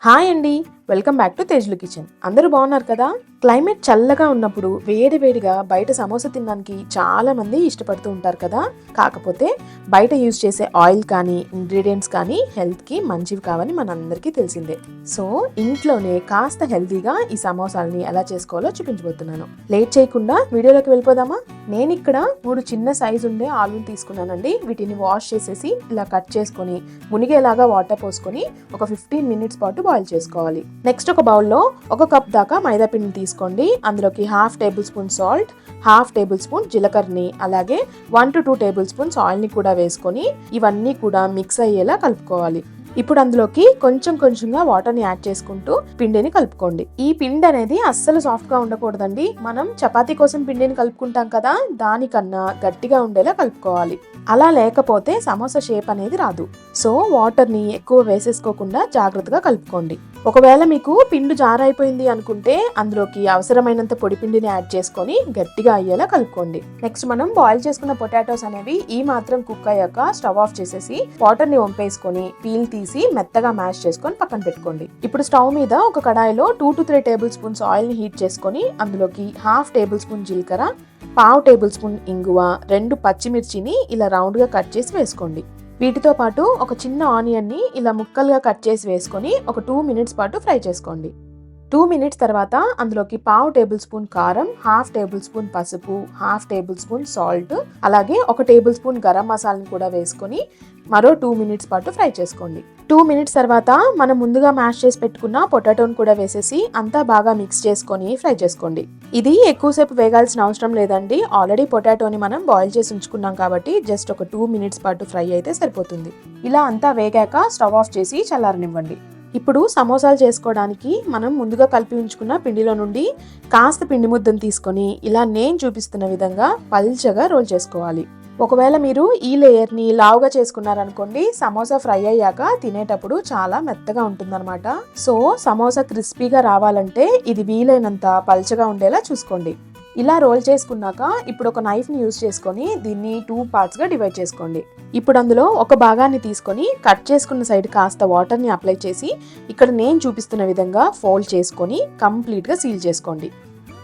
Hi అండి, welcome back to తేజ్లు kitchen. అందరూ బాగున్నారు కదా? క్లైమేట్ చల్లగా ఉన్నప్పుడు వేడిగా బయట సమోసా తినడానికి చాలా మంది ఇష్టపడుతూ ఉంటారు కదా. కాకపోతే బయట యూజ్ చేసే ఆయిల్ కానీ ఇంగ్రీడియంట్స్ కానీ హెల్త్కి మంచివి కావని మనందరికీ తెలిసిందే. సో ఇంట్లోనే కాస్త హెల్తీగా ఈ సమోసాలని ఎలా చేసుకోవాలో చూపించబోతున్నాను. లేట్ చేయకుండా వీడియోలోకి వెళ్ళిపోదామా? నేను ఇక్కడ 3 చిన్న సైజు ఉండే ఆలుని తీసుకున్నానండి. వీటిని వాష్ చేసేసి ఇలా కట్ చేసుకొని మునిగేలాగా వాటర్ పోసుకొని ఒక 15 మినిట్స్ పాటు బాయిల్ చేసుకోవాలి. నెక్స్ట్ ఒక బౌల్లో 1 కప్ దాకా మైదా పిండిని తీసుకోండి. అందులోకి 1/2 tablespoon salt, 1/2 tablespoon జీలకర్రని, అలాగే 1 to 2 టేబుల్ స్పూన్స్ ఆయిల్ని కూడా వేసుకొని ఇవన్నీ కూడా మిక్స్ అయ్యేలా కలుపుకోవాలి. ఇప్పుడు అందులోకి కొంచెంగా వాటర్ని యాడ్ చేసుకుంటూ పిండిని కలుపుకోండి. ఈ పిండి అనేది అస్సలు సాఫ్ట్ గా ఉండకూడదండి. మనం చపాతీ కోసం పిండిని కలుపుకుంటాం కదా, దానికన్నా గట్టిగా ఉండేలా కలుపుకోవాలి. అలా లేకపోతే సమోసా షేప్ అనేది రాదు. సో వాటర్ని ఎక్కువ వేసేసుకోకుండా జాగ్రత్తగా కలుపుకోండి. ఒకవేళ మీకు పిండి జారైపోయింది అనుకుంటే అందులోకి అవసరమైనంత పొడి పిండిని యాడ్ చేసుకొని గట్టిగా అయ్యేలా కలుపుకోండి. నెక్స్ట్ మనం బాయిల్ చేసుకున్న పొటాటోస్ అనేవి ఈ మాత్రం కుక్ అయ్యాక స్టవ్ ఆఫ్ చేసేసి వాటర్ ని వంపేసుకొని పీల్ తీసి మెత్తగా మ్యాష్ చేసుకొని పక్కన పెట్టుకోండి. ఇప్పుడు స్టవ్ మీద ఒక కడాయిలో 2 to 3 టేబుల్ స్పూన్స్ ఆయిల్ ని హీట్ చేసుకొని అందులోకి 1/2 టేబుల్ స్పూన్ జీలకర్ర, 1/2 టేబుల్ స్పూన్ ఇంగువ, 2 పచ్చిమిర్చిని ఇలా రౌండ్ గా కట్ చేసి వేసుకోండి. వీటితో పాటు ఒక చిన్న ఆనియన్ ని ఇలా ముక్కలుగా కట్ చేసి వేసుకొని ఒక 2 మినిట్స్ పాటు ఫ్రై చేసుకోండి. 2 మినిట్స్ తర్వాత అందులోకి 1/2 టేబుల్ స్పూన్ కారం, 1/2 టేబుల్ స్పూన్ పసుపు, 1/2 టేబుల్ స్పూన్ సాల్ట్, అలాగే 1 టేబుల్ స్పూన్ గరం మసాలాని కూడా వేసుకొని మరో 2 మినిట్స్ పాటు ఫ్రై చేసుకోండి. 2 మినిట్స్ తర్వాత మనం ముందుగా మ్యాష్ చేసి పెట్టుకున్న పొటాటోని కూడా వేసేసి అంతా బాగా మిక్స్ చేసుకొని ఫ్రై చేసుకోండి. ఇది ఎక్కువసేపు వేగాల్సిన అవసరం లేదండి. ఆల్రెడీ పొటాటోని మనం బాయిల్ చేసి ఉంచుకున్నాం కాబట్టి జస్ట్ ఒక 2 మినిట్స్ పాటు ఫ్రై అయితే సరిపోతుంది. ఇలా అంతా వేగాక స్టవ్ ఆఫ్ చేసి చల్లారనివ్వండి. ఇప్పుడు సమోసాలు చేసుకోవడానికి మనం ముందుగా కలిపి ఉంచుకున్న పిండిలో నుండి కాస్త పిండి ముద్దను తీసుకొని ఇలా నేను చూపిస్తున్న విధంగా పల్చగా రోల్ చేసుకోవాలి. ఒకవేళ మీరు ఈ లేయర్ని లావుగా చేసుకున్నారనుకోండి, సమోసా ఫ్రై అయ్యాక తినేటప్పుడు చాలా మెత్తగా ఉంటుందన్నమాట. సో సమోసా క్రిస్పీగా రావాలంటే ఇది వీలైనంత పల్చగా ఉండేలా చూసుకోండి. ఇలా రోల్ చేసుకున్నాక ఇప్పుడు ఒక నైఫ్ ని యూజ్ చేసుకొని దీన్ని 2 పార్ట్స్ గా డివైడ్ చేసుకోండి. ఇప్పుడు అందులో ఒక భాగాన్ని తీసుకొని కట్ చేసుకున్న సైడ్ కాస్త వాటర్ ని అప్లై చేసి ఇక్కడ నేను చూపిస్తున్న విధంగా ఫోల్డ్ చేసుకొని కంప్లీట్ గా సీల్ చేసుకోండి.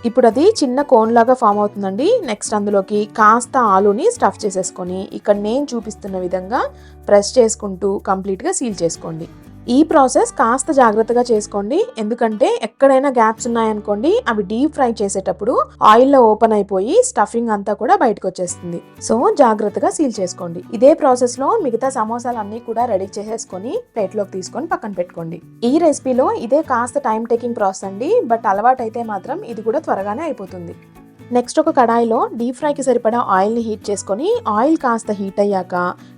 ఇప్పుడు అది చిన్న కోన్ లాగా ఫామ్ అవుతుందండి. నెక్స్ట్ అందులోకి కాస్త ఆలుని స్టఫ్ చేసేసుకొని ఇక్కడ నేను చూపిస్తున్న విధంగా ప్రెస్ చేసుకుంటూ కంప్లీట్ గా సీల్ చేసుకోండి. ఈ ప్రాసెస్ కాస్త జాగ్రత్తగా చేసుకోండి, ఎందుకంటే ఎక్కడైనా గ్యాప్స్ ఉన్నాయనుకోండి అవి డీప్ ఫ్రై చేసేటప్పుడు ఆయిల్లో ఓపెన్ అయిపోయి స్టఫింగ్ అంతా కూడా బయటకు వచ్చేస్తుంది. సో జాగ్రత్తగా సీల్ చేసుకోండి. ఇదే ప్రాసెస్ లో మిగతా సమోసాలు అన్ని కూడా రెడీ చేసేసుకొని ప్లేట్లోకి తీసుకొని పక్కన పెట్టుకోండి. ఈ రెసిపీలో ఇదే కాస్త టైం టేకింగ్ ప్రాసెస్ అండి, బట్ అలవాటు అయితే మాత్రం ఇది కూడా త్వరగానే అయిపోతుంది. నెక్స్ట్ ఒక కడాయిలో డీప్ ఫ్రైకి సరిపడా ఆయిల్ని హీట్ చేసుకొని ఆయిల్ కాస్త హీట్ అయ్యాక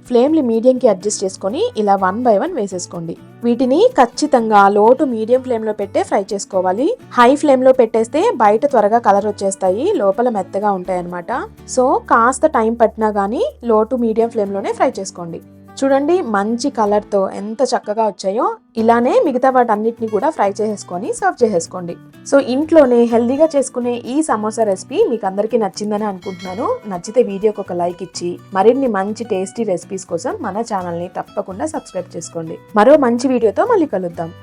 ఫ్లేమ్ని మీడియంకి అడ్జస్ట్ చేసుకొని ఇలా 1 by 1 వేసేసుకోండి. వీటిని ఖచ్చితంగా లో టు మీడియం ఫ్లేమ్లో పెట్టే ఫ్రై చేసుకోవాలి. హై ఫ్లేమ్లో పెట్టేస్తే బయట త్వరగా కలర్ వచ్చేస్తాయి, లోపల మెత్తగా ఉంటాయి అన్నమాట. సో కాస్త టైం పట్టినా కానీ లో టు మీడియం ఫ్లేమ్లోనే ఫ్రై చేసుకోండి. చూడండి మంచి కలర్తో ఎంత చక్కగా వచ్చాయో. ఇలానే మిగతా వాటన్నిటిని కూడా ఫ్రై చేసేసుకొని సర్వ్ చేసేసుకోండి. సో ఇంట్లోనే హెల్దీగా చేసుకునే ఈ సమోసా రెసిపీ మీకు అందరికీ నచ్చిందని అనుకుంటున్నాను. నచ్చితే వీడియోకి ఒక లైక్ ఇచ్చి మరిన్ని మంచి టేస్టీ రెసిపీస్ కోసం మన ఛానల్ని తప్పకుండా సబ్స్క్రైబ్ చేసుకోండి. మరో మంచి వీడియోతో మళ్ళీ కలుద్దాం.